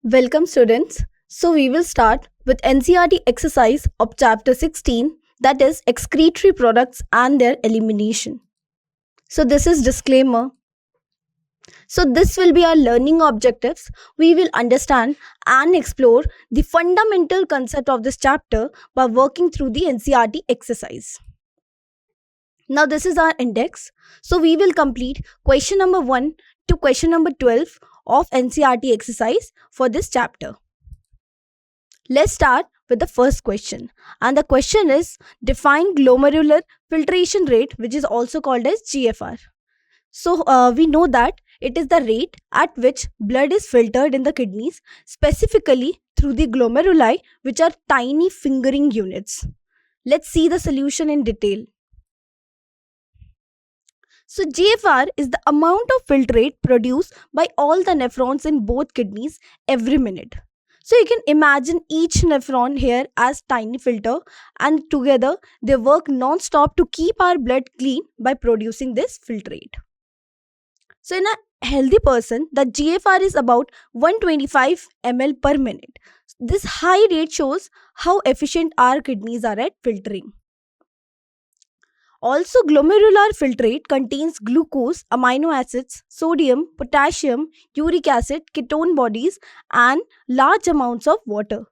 Welcome, students. So, we will start with NCRT exercise of chapter 16, that is excretory products and their elimination. So, this is disclaimer. So, this will be our learning objectives. We will understand and explore the fundamental concept of this chapter by working through the NCRT exercise. Now, this is our index. So, we will complete question number 1 to question number 12 of NCRT exercise for this chapter. Let's start with the first question. And the question is define glomerular filtration rate, which is also called as GFR. So we know that it is the rate at which blood is filtered in the kidneys, specifically through the glomeruli, which are tiny fingering units. Let's see the solution in detail. So GFR is the amount of filtrate produced by all the nephrons in both kidneys every minute. So you can imagine each nephron here as tiny filter, and together they work non-stop to keep our blood clean by producing this filtrate. So in a healthy person, the GFR is about 125 ml per minute. This high rate shows how efficient our kidneys are at filtering. Also, glomerular filtrate contains glucose, amino acids, sodium, potassium, uric acid, ketone bodies, and large amounts of water.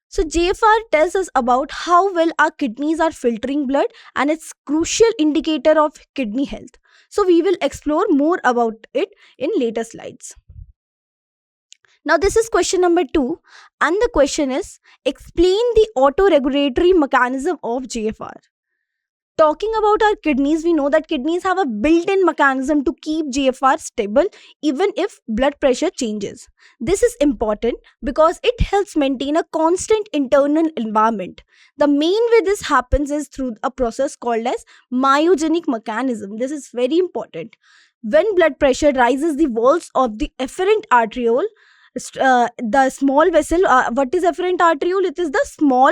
So, GFR tells us about how well our kidneys are filtering blood, and it's crucial indicator of kidney health. So, we will explore more about it in later slides. Now, this is question number 2, and the question is explain the autoregulatory mechanism of GFR. Talking about our kidneys, we know that kidneys have a built-in mechanism to keep GFR stable even if blood pressure changes. This is important because it helps maintain a constant internal environment. The main way this happens is through a process called as myogenic mechanism. This is very important. When blood pressure rises, the walls of the efferent arteriole, the small vessel, what is efferent arteriole? It is the small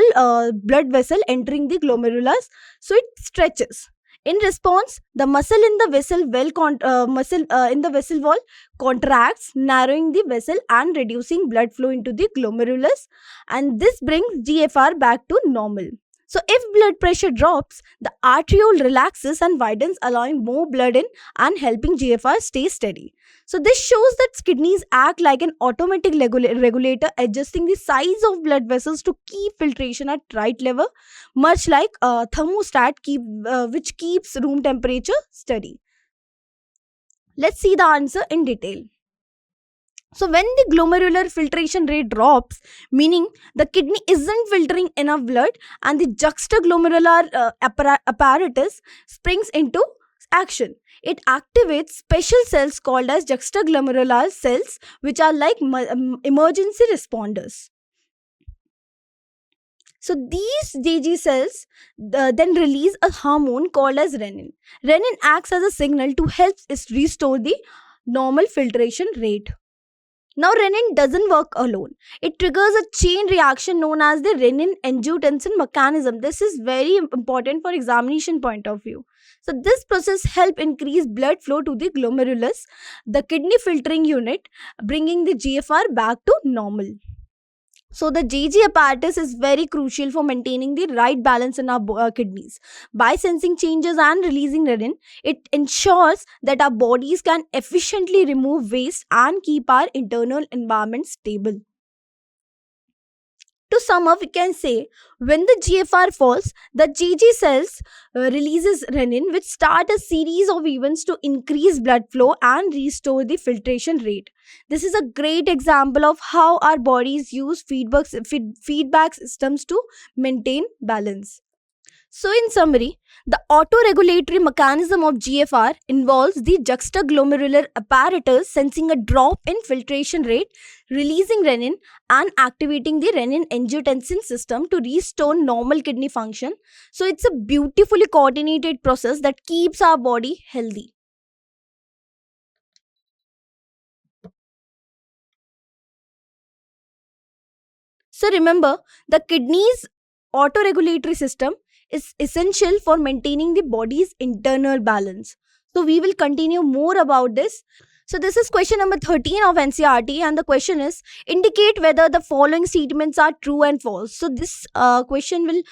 blood vessel entering the glomerulus, so it stretches. In response, the muscle in the vessel wall contracts, narrowing the vessel and reducing blood flow into the glomerulus, and this brings GFR back to normal. So if blood pressure drops, the arteriole relaxes and widens, allowing more blood in and helping GFR stay steady. So this shows that kidneys act like an automatic regulator, adjusting the size of blood vessels to keep filtration at right level, much like a thermostat which keeps room temperature steady. Let's see the answer in detail. So when the glomerular filtration rate drops, meaning the kidney isn't filtering enough blood, and the juxtaglomerular apparatus springs into action. It activates special cells called as juxtaglomerular cells, which are like emergency responders. So these JG cells then release a hormone called as renin. Renin acts as a signal to help restore the normal filtration rate. Now, renin doesn't work alone. It triggers a chain reaction known as the renin-angiotensin mechanism. This is very important for examination point of view. So, this process helps increase blood flow to the glomerulus, the kidney filtering unit, bringing the GFR back to normal. So the JG apparatus is very crucial for maintaining the right balance in our kidneys. By sensing changes and releasing renin, it ensures that our bodies can efficiently remove waste and keep our internal environment stable. To sum up, we can say when the GFR falls, the JG cells releases renin, which start a series of events to increase blood flow and restore the filtration rate. This is a great example of how our bodies use feedback systems to maintain balance. So in summary, the autoregulatory mechanism of GFR involves the juxtaglomerular apparatus sensing a drop in filtration rate, releasing renin, and activating the renin-angiotensin system to restore normal kidney function. So it's a beautifully coordinated process that keeps our body healthy. So remember, the kidney's autoregulatory system is essential for maintaining the body's internal balance. So we will continue more about this. So this is question number 13 of NCERT, and the question is indicate whether the following statements are true and false. So this question will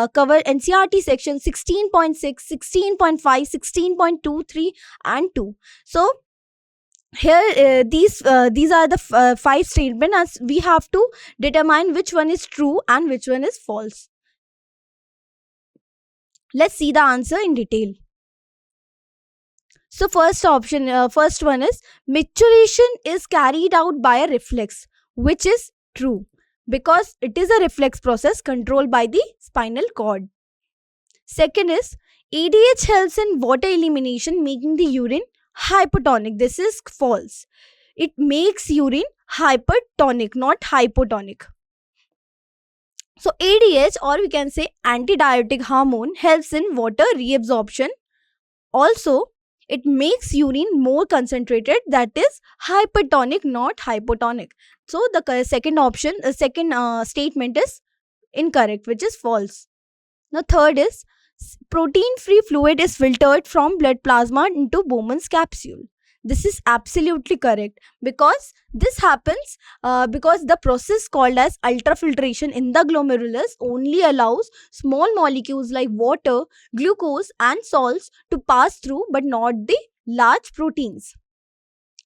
cover NCERT section 16.6, 16.5, 16.23 and 2. So here these are the five statements, as we have to determine which one is true and which one is false. Let's see the answer in detail. So first one is maturation is carried out by a reflex, which is true because it is a reflex process controlled by the spinal cord. Second is ADH helps in water elimination, making the urine hypertonic. This is false. It makes urine hypertonic, not hypotonic. So ADH, or we can say antidiuretic hormone, helps in water reabsorption. Also, it makes urine more concentrated, that is hypertonic, not hypotonic. So the second statement is incorrect, which is false. Now third is protein free fluid is filtered from blood plasma into Bowman's capsule. This is absolutely correct because this happens because the process called as ultrafiltration in the glomerulus only allows small molecules like water, glucose and salts to pass through, but not the large proteins.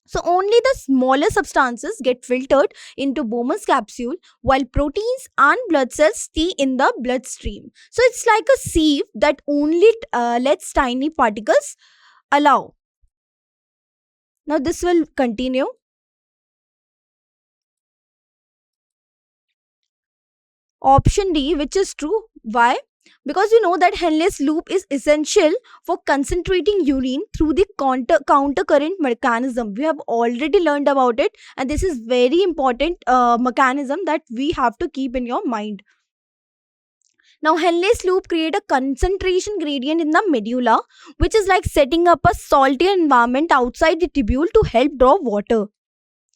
So only the smaller substances get filtered into Bowman's capsule, while proteins and blood cells stay in the bloodstream. So it's like a sieve that only lets tiny particles allow. Now this will continue. Option D, which is true. Why? Because you know that Henle's loop is essential for concentrating urine through the counter current mechanism. We have already learned about it, and this is very important mechanism that we have to keep in your mind. Now, Henle's loop create a concentration gradient in the medulla, which is like setting up a saltier environment outside the tubule to help draw water.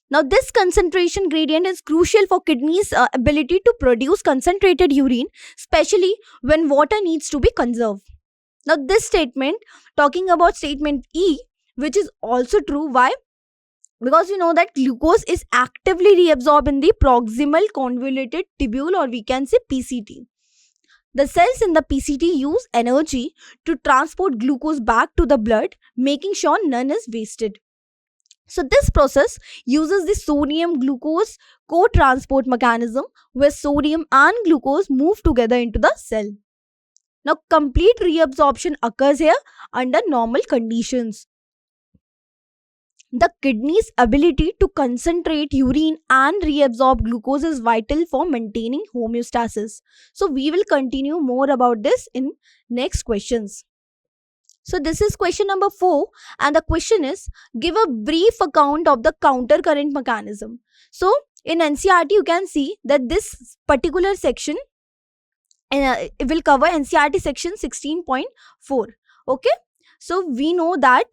Now, this concentration gradient is crucial for kidneys' ability to produce concentrated urine, especially when water needs to be conserved. Now, this statement, talking about statement E, which is also true. Why? Because you know that glucose is actively reabsorbed in the proximal convoluted tubule, or we can say PCT. The cells in the PCT use energy to transport glucose back to the blood, making sure none is wasted. So this process uses the sodium glucose co-transport mechanism, where sodium and glucose move together into the cell. Now complete reabsorption occurs here under normal conditions. The kidney's ability to concentrate urine and reabsorb glucose is vital for maintaining homeostasis. So we will continue more about this in next questions. So this is question number 4, and the question is give a brief account of the counter current mechanism. So in NCERT you can see that this particular section it will cover NCERT section 16.4. Okay. So we know that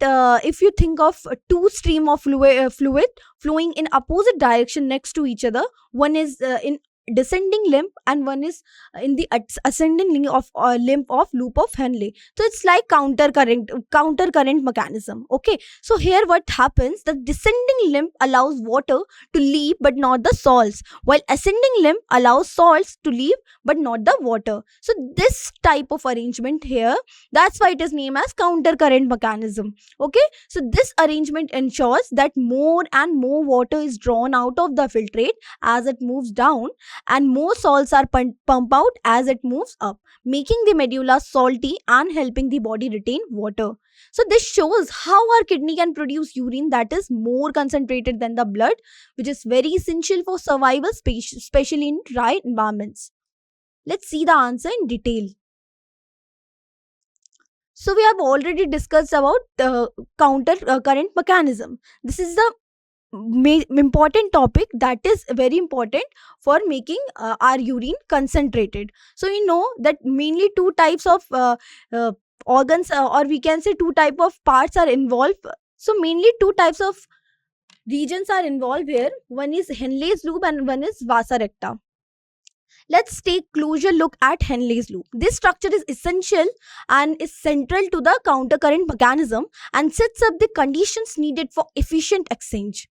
if you think of two stream of fluid flowing in opposite direction next to each other, one is in descending limb and one is in the ascending limb of loop of Henle. So it's like counter current mechanism. Okay, so here what happens, the descending limb allows water to leave but not the salts, while ascending limb allows salts to leave but not the water. So this type of arrangement here, that's why it is named as counter current mechanism. Okay, so this arrangement ensures that more and more water is drawn out of the filtrate as it moves down, and more salts are pumped out as it moves up, making the medulla salty and helping the body retain water. So this shows how our kidney can produce urine that is more concentrated than the blood, which is very essential for survival, especially in dry environments. Let's see the answer in detail. So we have already discussed about the counter current mechanism. This is the important topic that is very important for making our urine concentrated. So you know that mainly two types of organs or we can say two type of parts are involved. So mainly two types of regions are involved here. One is Henle's loop and one is vasa recta. Let's take closer look at Henley's loop. This structure is essential and is central to the countercurrent mechanism and sets up the conditions needed for efficient exchange.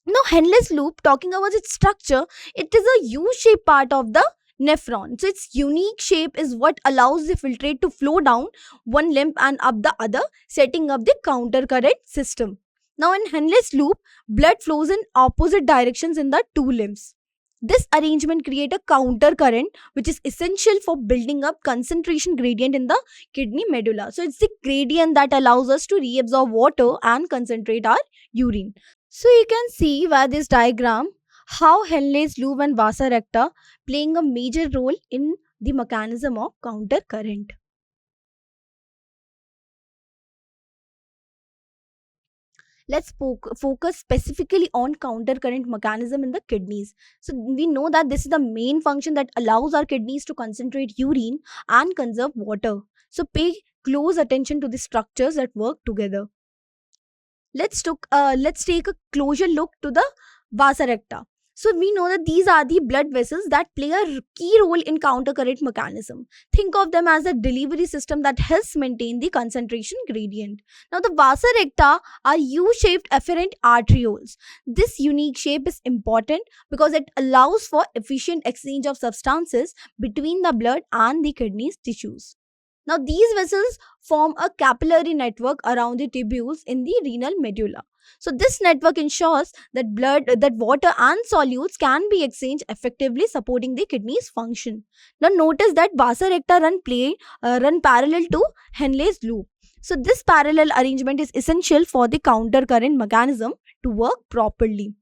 Now, Henley's loop, talking about its structure, it is a U-shaped part of the nephron. So, its unique shape is what allows the filtrate to flow down one limb and up the other, setting up the countercurrent system. Now, in Henley's loop, blood flows in opposite directions in the two limbs. This arrangement creates a counter current which is essential for building up concentration gradient in the kidney medulla. So it's the gradient that allows us to reabsorb water and concentrate our urine. So you can see via this diagram how Henle's loop and vasa recta playing a major role in the mechanism of counter current. Let's focus specifically on counter current mechanism in the kidneys. So we know that this is the main function that allows our kidneys to concentrate urine and conserve water. So pay close attention to the structures that work together. Let's take a closer look to the vasa recta. So we know that these are the blood vessels that play a key role in countercurrent mechanism. Think of them as a delivery system that helps maintain the concentration gradient. Now the vasa recta are U-shaped afferent arterioles. This unique shape is important because it allows for efficient exchange of substances between the blood and the kidney's tissues. Now, these vessels form a capillary network around the tubules in the renal medulla. So, this network ensures that water and solutes can be exchanged effectively, supporting the kidney's function. Now, notice that vasa recta run parallel to Henle's loop. So, this parallel arrangement is essential for the counter current mechanism to work properly.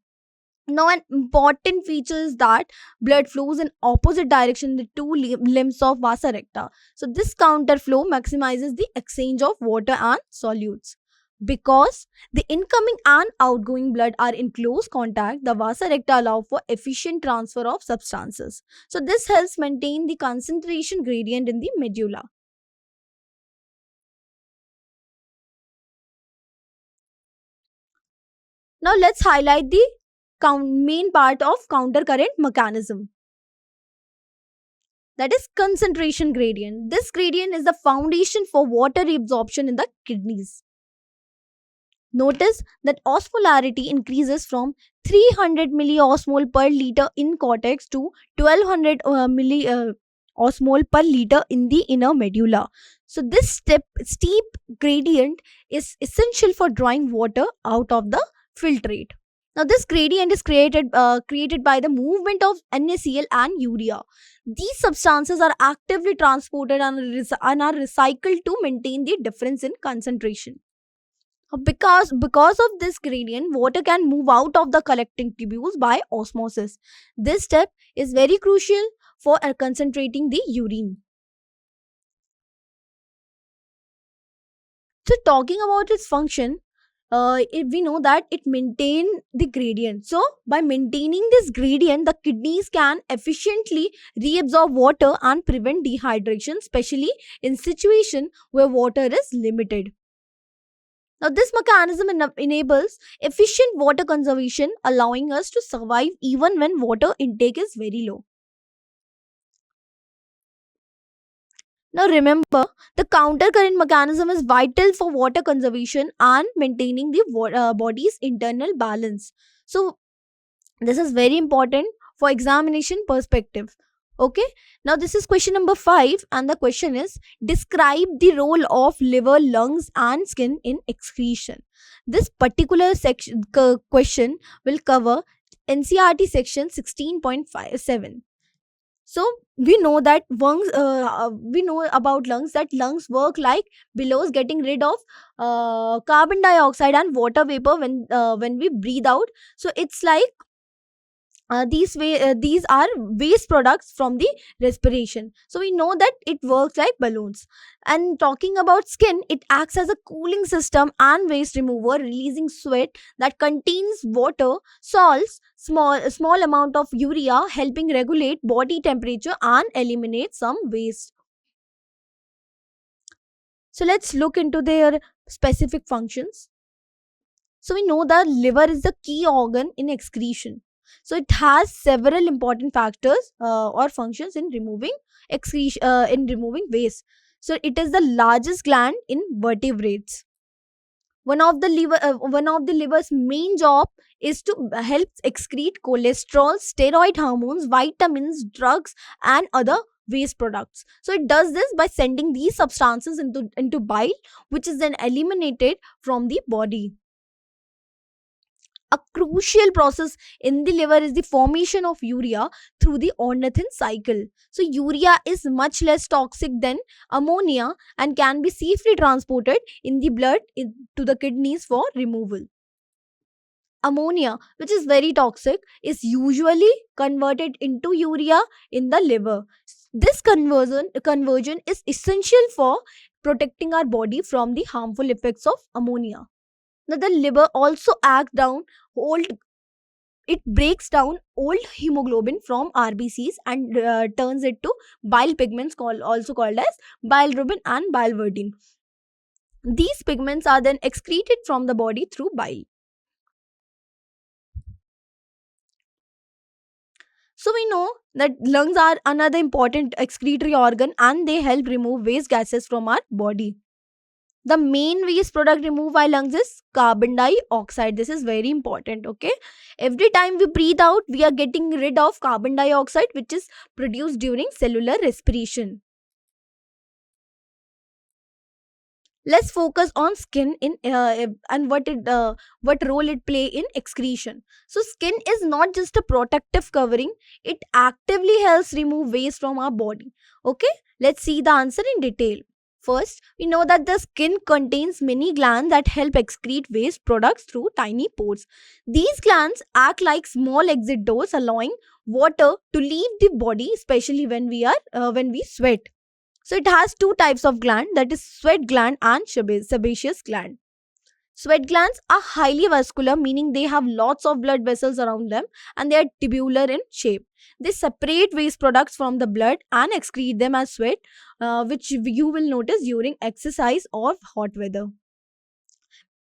Now, an important feature is that blood flows in opposite direction in the two limbs of vasa recta. So, this counter flow maximizes the exchange of water and solutes. Because the incoming and outgoing blood are in close contact, the vasa recta allow for efficient transfer of substances. So, this helps maintain the concentration gradient in the medulla. Now, let's highlight the main part of counter current mechanism, that is concentration gradient. This gradient is the foundation for water reabsorption in the kidneys. Notice that osmolarity increases from 300 milliosmol per liter in cortex to 1200 osmol per liter in the inner medulla. So this steep gradient is essential for drawing water out of the filtrate. Now, this gradient is created by the movement of NaCl and urea. These substances are actively transported and are recycled to maintain the difference in concentration. Because of this gradient, water can move out of the collecting tubules by osmosis. This step is very crucial for concentrating the urine. So, talking about its function, we know that it maintain the gradient. So by maintaining this gradient, the kidneys can efficiently reabsorb water and prevent dehydration, especially in situation where water is limited. Now this mechanism enables efficient water conservation, allowing us to survive even when water intake is very low. Now remember, the counter current mechanism is vital for water conservation and maintaining the body's internal balance. So this is very important for examination perspective. Okay, now this is question number 5, and the question is, describe the role of liver, lungs and skin in excretion. This particular section question will cover NCRT section 16.57. So we know that we know about lungs, that lungs work like bellows, getting rid of carbon dioxide and water vapor when we breathe out. So it's like these are waste products from the respiration. So we know that it works like balloons. And talking about skin, it acts as a cooling system and waste remover, releasing sweat that contains water, salts, small amount of urea, helping regulate body temperature and eliminate some waste. So let's look into their specific functions. So we know that liver is the key organ in excretion. So it has several important factors or functions in removing excretion, in removing waste. So it is the largest gland in vertebrates. One of the liver's main job is to help excrete cholesterol, steroid hormones, vitamins, drugs, and other waste products. So it does this by sending these substances into bile, which is then eliminated from the body. A crucial process in the liver is the formation of urea through the Ornithin cycle. So, urea is much less toxic than ammonia and can be safely transported in the blood to the kidneys for removal. Ammonia, which is very toxic, is usually converted into urea in the liver. This conversion is essential for protecting our body from the harmful effects of ammonia. Now, the liver also acts down old it breaks down old hemoglobin from RBCs and turns it to bile pigments, also called as bilirubin and biliverdin. These pigments are then excreted from the body through bile. So we know that lungs are another important excretory organ and they help remove waste gases from our body. The main waste product removed by lungs is carbon dioxide. This is very important. Okay, every time we breathe out we are getting rid of carbon dioxide, which is produced during cellular respiration. Let's focus on skin in and what role it play in excretion. So skin is not just a protective covering, it actively helps remove waste from our body. Okay, let's see the answer in detail. First, we know that the skin contains many glands that help excrete waste products through tiny pores. These glands act like small exit doors, allowing water to leave the body, especially when we sweat. So it has two types of gland, that is sweat gland and sebaceous gland. Sweat glands are highly vascular, meaning they have lots of blood vessels around them and they are tubular in shape. They separate waste products from the blood and excrete them as sweat, which you will notice during exercise or hot weather.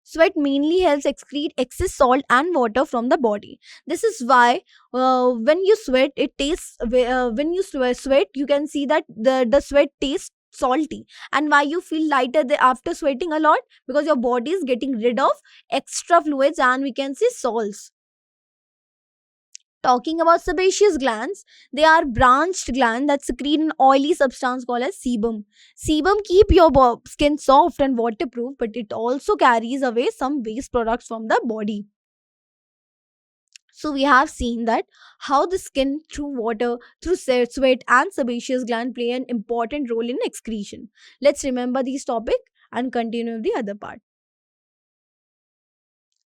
Sweat mainly helps excrete excess salt and water from the body. This is why when you sweat, it tastes. When you sweat, you can see that the sweat tastes salty, and why you feel lighter after sweating a lot, because your body is getting rid of extra fluids and we can say salts. Talking about sebaceous glands, they are branched glands that secrete an oily substance called as sebum. Sebum keep your skin soft and waterproof, but it also carries away some waste products from the body. So we have seen that how the skin through water, through sweat and sebaceous gland play an important role in excretion. Let's remember these topic and continue with the other part.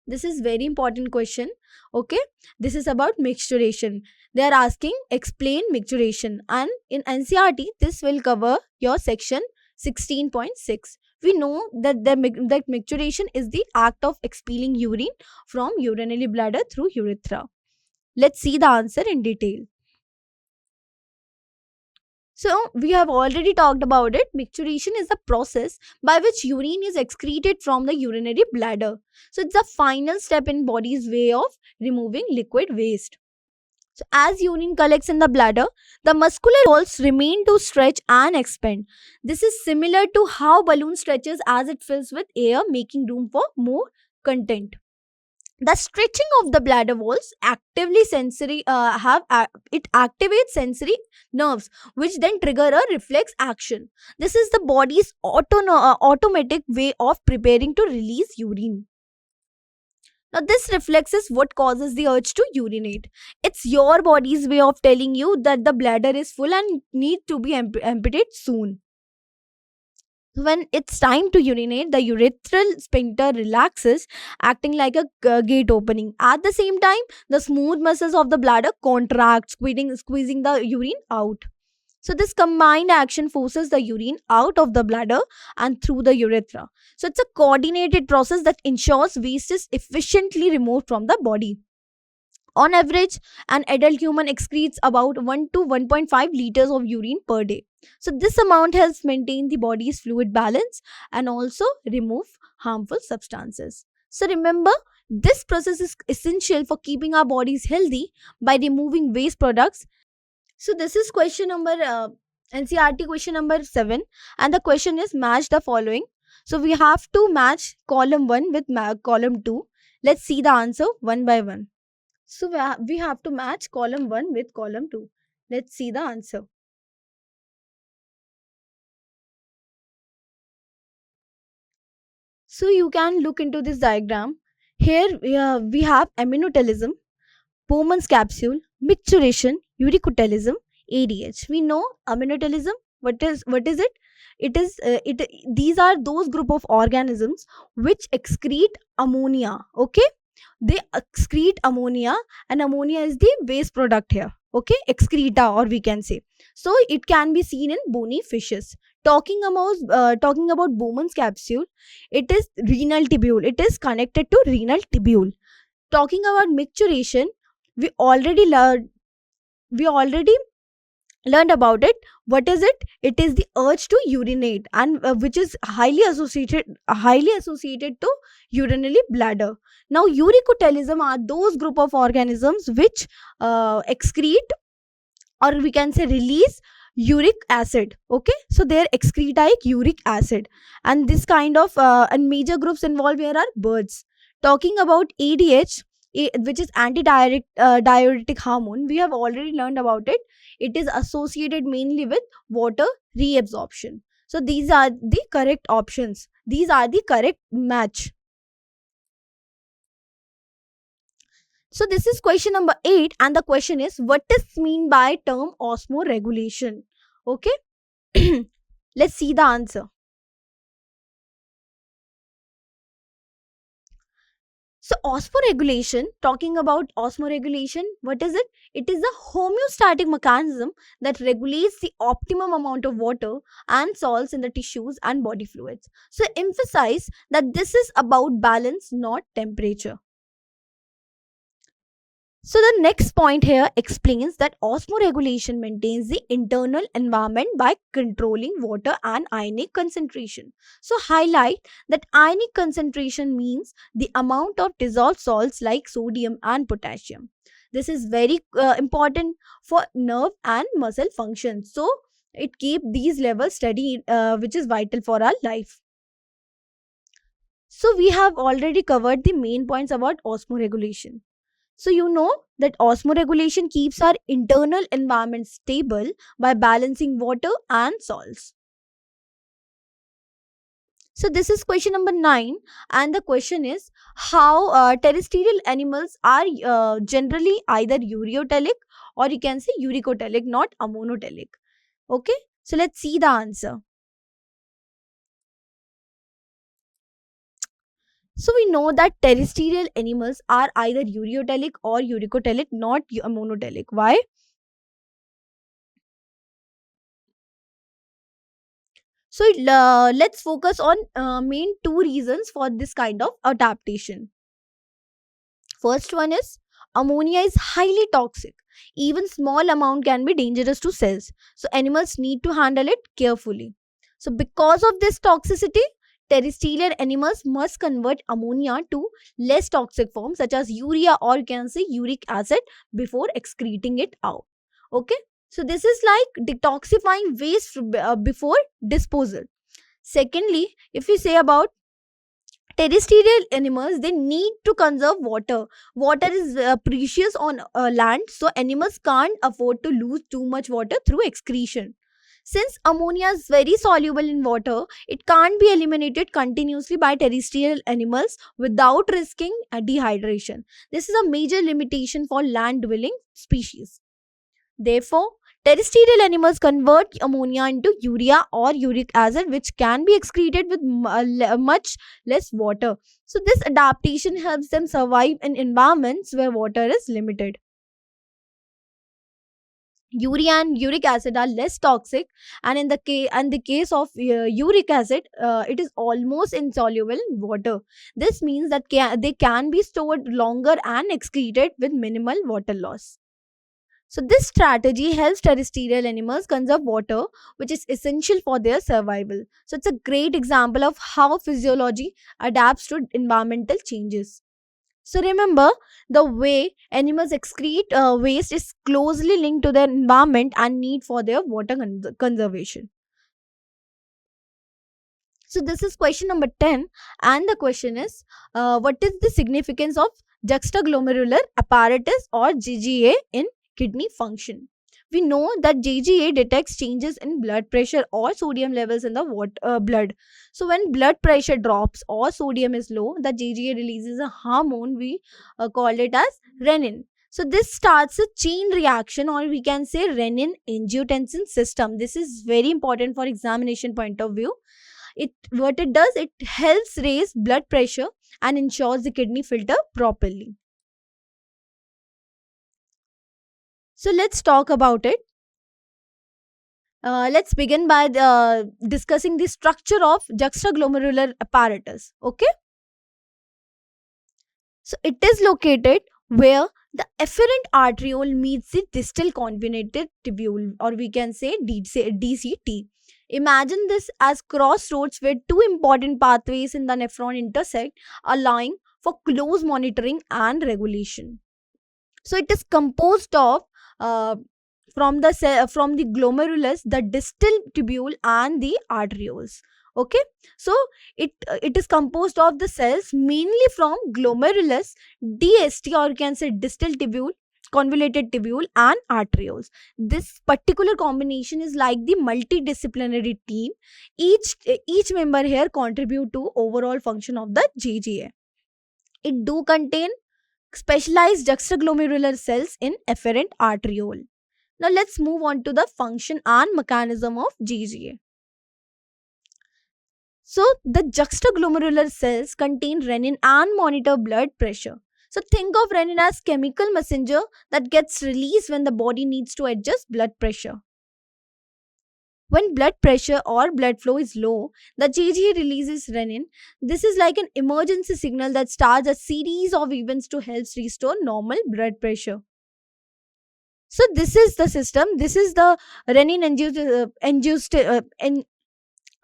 This is very important question. Okay, this is about mixturation. They are asking explain mixturation, and in NCRT this will cover your section 16.6. We know that that mixturation is the act of expelling urine from urinary bladder through urethra. Let's see the answer in detail. So, we have already talked about it. Micturition is the process by which urine is excreted from the urinary bladder. So, it's the final step in body's way of removing liquid waste. So, as urine collects in the bladder, the muscular walls remain to stretch and expand. This is similar to how balloon stretches as it fills with air, making room for more content. The stretching of the bladder walls actively sensory have it activates sensory nerves, which then trigger a reflex action. This is the body's automatic way of preparing to release urine. Now this reflex is what causes the urge to urinate. It's your body's way of telling you that the bladder is full and need to be emptied soon. When it's time to urinate, the urethral sphincter relaxes, acting like a gate opening. At the same time, the smooth muscles of the bladder contract, squeezing the urine out. So, this combined action forces the urine out of the bladder and through the urethra. So, it's a coordinated process that ensures waste is efficiently removed from the body. On average, an adult human excretes about 1 to 1.5 liters of urine per day. So, this amount helps maintain the body's fluid balance and also remove harmful substances. So, remember, This process is essential for keeping our bodies healthy by removing waste products. So this is question number NCRT question number 7, and the question is match the following. So we have to match column 1 with column 2. Let's see the answer one by one. So we have to match column 1 with column 2. Let's see the answer. So you can look into this diagram. Here we have aminotelism, Bowman's capsule, micturition, uricotalism, ADH. We know aminotelism. What is it? It is it. These are those group of organisms which excrete ammonia. Okay, they excrete ammonia, and ammonia is the waste product here. Okay, excreta, or we can say. So it can be seen in bony fishes. Talking about Bowman's capsule, it is renal tubule. It is connected to renal tubule. Talking about micturition, we already learned about it. What is it? It is the urge to urinate, and which is highly associated to urinary bladder. Now uricotalism are those group of organisms which excrete, or we can say release, uric acid. Okay, so they are excrete uric acid, and this kind of and major groups involved here are birds. Talking about ADH, which is diuretic hormone, we have already learned about it. It is associated mainly with water reabsorption. So these are the correct options, these are the correct match. So this is question number 8, and the question is, what is mean by term osmoregulation? Okay, let's see the answer. So osmoregulation, talking about osmoregulation, what is it? It is a homeostatic mechanism that regulates the optimum amount of water and salts in the tissues and body fluids. So emphasize that this is about balance, not temperature. So the next point here explains that osmoregulation maintains the internal environment by controlling water and ionic concentration. So highlight that ionic concentration means the amount of dissolved salts like sodium and potassium. This is very important for nerve and muscle function. So it keep these levels steady, which is vital for our life. So we have already covered the main points about osmoregulation. So you know that osmoregulation keeps our internal environment stable by balancing water and salts. So this is question number 9, and the question is how terrestrial animals are generally either ureotelic, or you can say uricotelic, not ammonotelic. Okay, so let's see the answer. So we know that terrestrial animals are either ureotelic or uricotelic, not ammonotelic. Why? So let's focus on main two reasons for this kind of adaptation. First one is ammonia is highly toxic. Even small amount can be dangerous to cells. So animals need to handle it carefully. So because of this toxicity, terrestrial animals must convert ammonia to less toxic forms such as urea, or you can say uric acid, before excreting it out. Okay, so this is like detoxifying waste before disposal. Secondly, if we say about terrestrial animals, they need to conserve water is precious on land, so animals can't afford to lose too much water through excretion. Since ammonia is very soluble in water, it can't be eliminated continuously by terrestrial animals without risking dehydration. This is a major limitation for land dwelling species. Therefore, terrestrial animals convert ammonia into urea or uric acid, which can be excreted with much less water. So, this adaptation helps them survive in environments where water is limited. Urea and uric acid are less toxic, and in the case of uric acid, it is almost insoluble in water. This means that they can be stored longer and excreted with minimal water loss. So, this strategy helps terrestrial animals conserve water, which is essential for their survival. So, it's a great example of how physiology adapts to environmental changes. So remember, the way animals excrete waste is closely linked to their environment and need for their water conservation. So this is question number 10, and the question is, what is the significance of juxtaglomerular apparatus or GGA in kidney function? We know that GGA detects changes in blood pressure or sodium levels in the blood. So when blood pressure drops or sodium is low, the GGA releases a hormone we call it as renin. So this starts a chain reaction, or we can say renin angiotensin system. This is very important for examination point of view. It what it does, it helps raise blood pressure and ensures the kidney filter properly. So let's talk about it. Let's begin by discussing the structure of juxtaglomerular apparatus. Okay, so it is located where the efferent arteriole meets the distal convoluted tubule, or we can say DCT. Imagine this as crossroads where two important pathways in the nephron intersect, allowing for close monitoring and regulation. So it is composed of uh, from the glomerulus, the distal tubule, and the arterioles. Okay, so it is composed of the cells mainly from glomerulus, DST, or you can say distal tubule, convoluted tubule, and arterioles. This particular combination is like the multidisciplinary team. Each member here contribute to overall function of the GGA. It do contain specialized juxtaglomerular cells in efferent arteriole. Now let's move on to the function and mechanism of GGA. So the juxtaglomerular cells contain renin and monitor blood pressure. So think of renin as chemical messenger that gets released when the body needs to adjust blood pressure. When blood pressure or blood flow is low, the GGA releases renin. This is like an emergency signal that starts a series of events to help restore normal blood pressure. So this is the system. This is the renin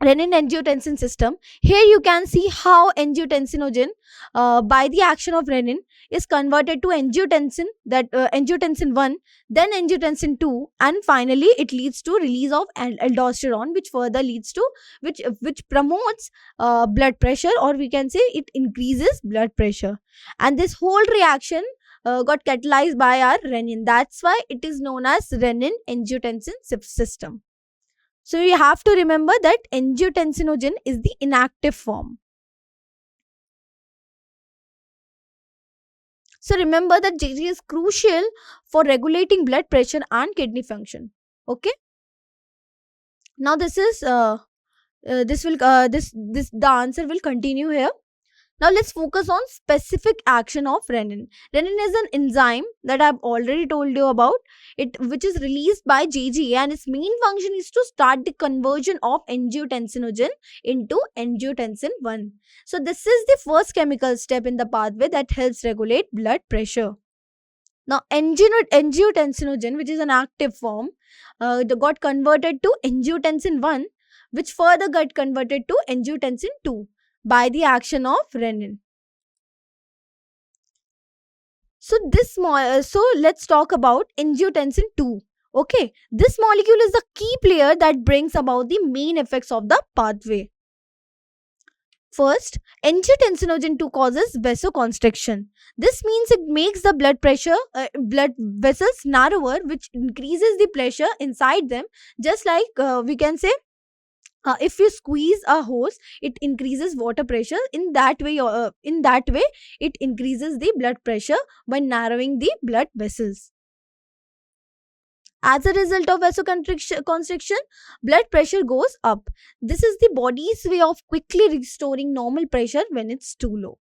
angiotensin system. Here you can see how angiotensinogen, by the action of renin, is converted to angiotensin, that angiotensin 1, then angiotensin 2, and finally it leads to release of aldosterone, which further leads to which promotes blood pressure, or we can say it increases blood pressure. And this whole reaction got catalyzed by our renin. That's why it is known as renin angiotensin system. So you have to remember that angiotensinogen is the inactive form. So remember that GG is crucial for regulating blood pressure and kidney function. Okay. Now this is this will this the answer will continue here. Now let's focus on specific action of renin. Renin is an enzyme that I've already told you about it, which is released by GGA, and its main function is to start the conversion of angiotensinogen into angiotensin 1. So this is the first chemical step in the pathway that helps regulate blood pressure. Now angiotensinogen, which is an active form, got converted to angiotensin 1, which further got converted to angiotensin 2 by the action of renin. So so let's talk about angiotensin 2. Okay, this molecule is the key player that brings about the main effects of the pathway. First, angiotensinogen 2 causes vasoconstriction. This means it makes the blood vessels narrower, which increases the pressure inside them, just like we can say if you squeeze a hose, it increases water pressure. In that way it increases the blood pressure by narrowing the blood vessels. As a result of vasoconstriction, blood pressure goes up. This is the body's way of quickly restoring normal pressure when it's too low.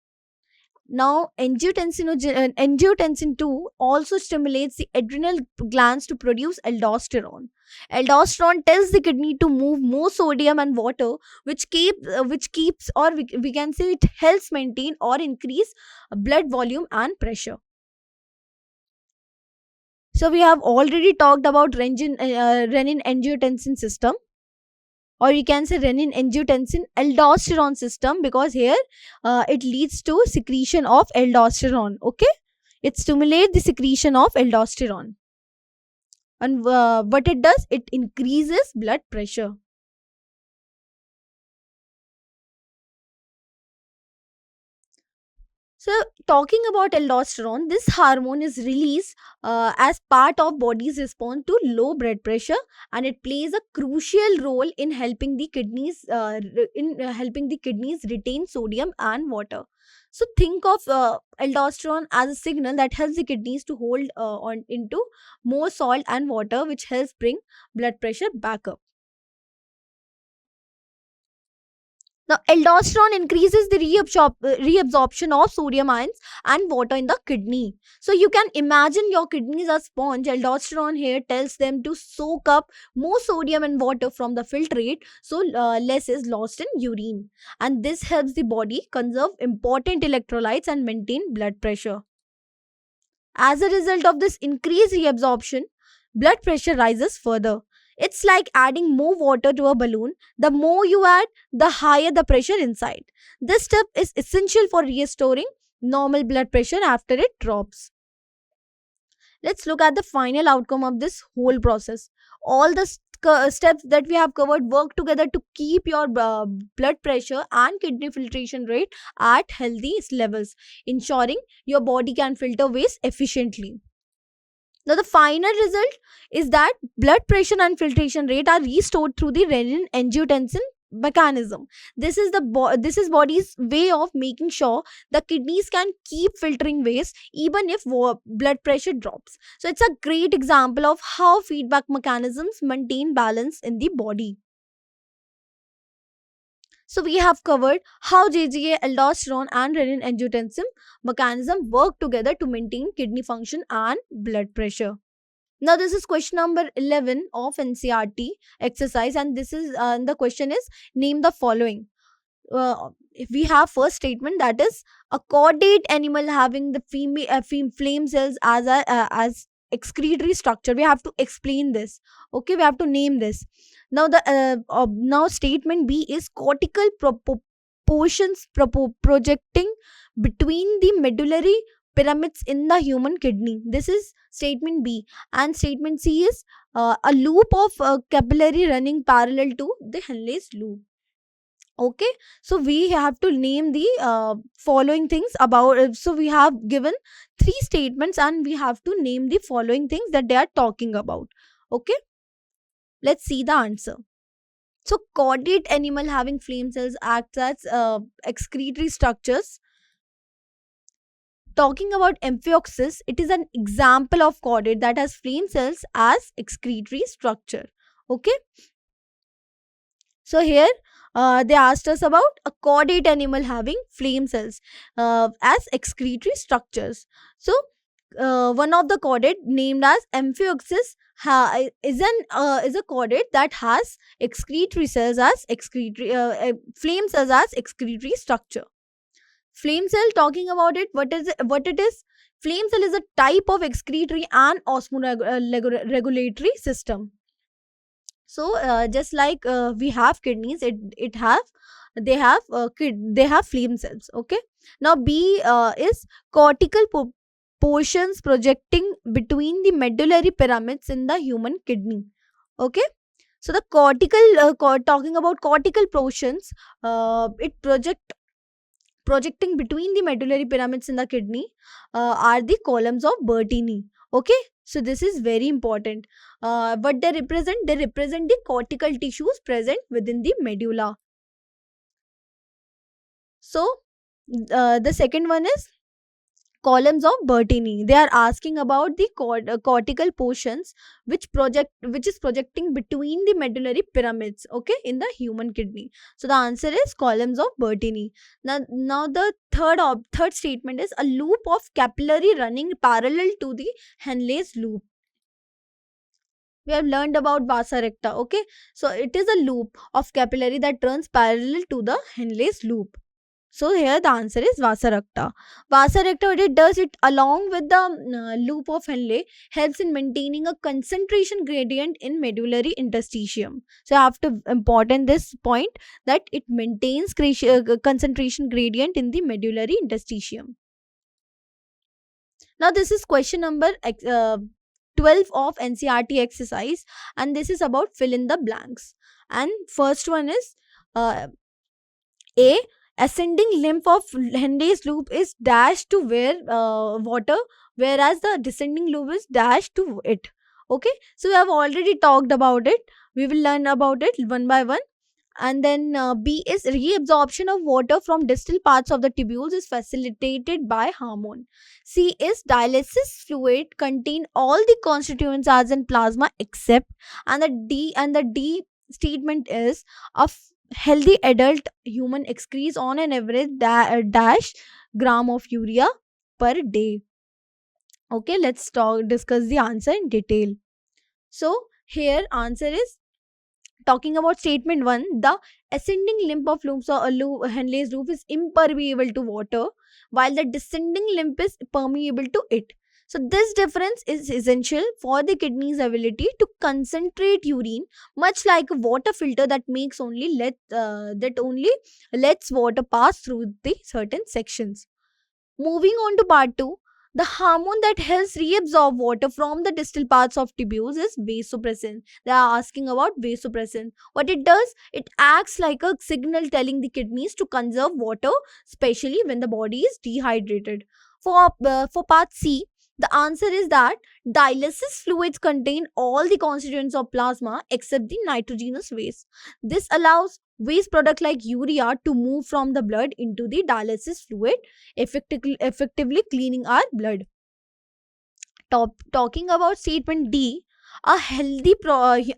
Now, angiotensin 2 also stimulates the adrenal glands to produce aldosterone. Aldosterone tells the kidney to move more sodium and water, which keeps, or we can say it helps maintain or increase blood volume and pressure. So we have already talked about renin angiotensin system. or you can say renin angiotensin aldosterone system, because here it leads to secretion of aldosterone. Okay, it stimulates the secretion of aldosterone, and what it does, it increases blood pressure. So, talking about aldosterone, this hormone is released as part of body's response to low blood pressure, and it plays a crucial role in helping the kidneys helping the kidneys retain sodium and water. So, think of aldosterone as a signal that helps the kidneys to hold on into more salt and water, which helps bring blood pressure back up. Now, aldosterone increases the reabsorption of sodium ions and water in the kidney. So, you can imagine your kidneys are sponge. Aldosterone here tells them to soak up more sodium and water from the filtrate, so less is lost in urine. And this helps the body conserve important electrolytes and maintain blood pressure. As a result of this increased reabsorption, blood pressure rises further. It's like adding more water to a balloon. The more you add, the higher the pressure inside. This step is essential for restoring normal blood pressure after it drops. Let's look at the final outcome of this whole process. All the steps that we have covered work together to keep your blood pressure and kidney filtration rate at healthy levels, ensuring your body can filter waste efficiently. Now, the final result is that blood pressure and filtration rate are restored through the renin angiotensin mechanism. This is body's way of making sure the kidneys can keep filtering waste even if blood pressure drops. So, it's a great example of how feedback mechanisms maintain balance in the body. So, we have covered how JGA, aldosterone, and renin angiotensin mechanism work together to maintain kidney function and blood pressure. Now, this is question number 11 of NCRT exercise, and this is the question is name the following. If we have first statement, that is a caudate animal having the flame cells as excretory structure. We have to explain this. Okay, we have to name this. Now, the now statement B is cortical portions projecting between the medullary pyramids in the human kidney. This is statement B, and statement C is a loop of capillary running parallel to the Henle's loop. Okay, so we have to name the following things about. So we have given three statements, and we have to name the following things that they are talking about. Okay, let's see the answer. So, caudate animal having flame cells acts as excretory structures. Talking about Amphioxus, it is an example of caudate that has flame cells as excretory structure. Okay, so here they asked us about a caudate animal having flame cells as excretory structures. So, one of the caudate named as Amphioxus is a caudate that has excretory cells as flame cells as excretory structure. Flame cell, talking about it, what it is? Flame cell is a type of excretory and osmoregulatory system. So just like we have kidneys, it have they have flame cells. Okay, now B is cortical portions projecting between the medullary pyramids in the human kidney. Okay, so the talking about cortical portions, it projecting between the medullary pyramids in the kidney are the columns of Bertini. Okay, so this is very important. What they represent? They represent the cortical tissues present within the medulla. So the second one is columns of Bertini. They are asking about the cortical portions which is projecting between the medullary pyramids, okay, in the human kidney. So the answer is columns of Bertini. Now the third statement is a loop of capillary running parallel to the Henle's loop. We have learned about vasa recta. Okay, so it is a loop of capillary that runs parallel to the Henle's loop. So here the answer is Vasarakta. Vasarakta, what it does, it along with the loop of Henle helps in maintaining a concentration gradient in medullary interstitium. So you have to important this point, that it maintains concentration gradient in the medullary interstitium. Now this is question number 12 of NCRT exercise, and this is about fill in the blanks. And first one is uh, A. Ascending limb of Henry's loop is dashed to where water, whereas the descending loop is dashed to it. Okay, so we have already talked about it. We will learn about it one by one. And then B is reabsorption of water from distal parts of the tubules is facilitated by hormone. C is dialysis fluid contain all the constituents as in plasma except, and the D statement is a healthy adult human excretes on an average dash gram of urea per day. Okay, let's talk discuss the answer in detail. So here answer is, talking about statement 1, the ascending limb of Henley's loop is impermeable to water, while the descending limb is permeable to it. So this difference is essential for the kidney's ability to concentrate urine, much like a water filter that only lets water pass through the certain sections. Moving on to part 2, the hormone that helps reabsorb water from the distal parts of tubules is vasopressin. They are asking about vasopressin. What it does, it acts like a signal telling the kidneys to conserve water, especially when the body is dehydrated. For part C, the answer is that dialysis fluids contain all the constituents of plasma except the nitrogenous waste. This allows waste product like urea to move from the blood into the dialysis fluid, effectively cleaning our blood. Talking about statement D, a healthy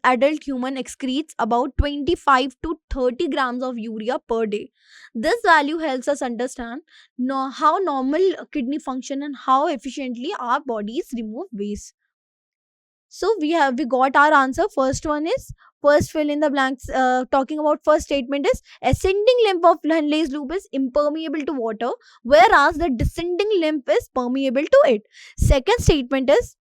adult human excretes about 25 to 30 grams of urea per day. This value helps us understand how normal kidney function and how efficiently our bodies remove waste. So we got our answer. First one is, first fill in the blanks. Talking about first statement is ascending limb of Henley's loop is impermeable to water, whereas the descending limb is permeable to it. Second statement is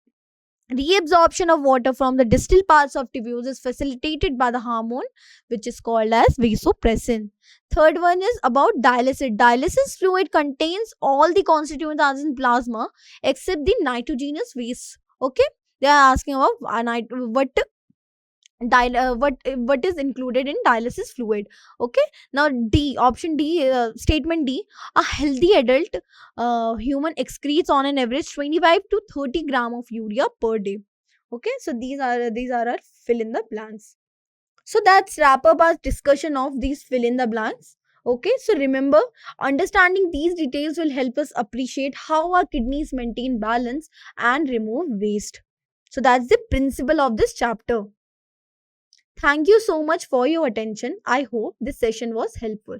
reabsorption of water from the distal parts of tubules is facilitated by the hormone which is called as vasopressin. Third one is about dialysis. Dialysis fluid contains all the constituents as in plasma except the nitrogenous waste. Okay, they are asking about what is included in dialysis fluid. Okay, now D, option D, statement D, a healthy adult human excretes on an average 25 to 30 gram of urea per day. Okay, so these are our fill in the blanks. So that's wrap up our discussion of these fill in the blanks. Okay, so remember, understanding these details will help us appreciate how our kidneys maintain balance and remove waste. So that's the principle of this chapter. Thank you so much for your attention. I hope this session was helpful.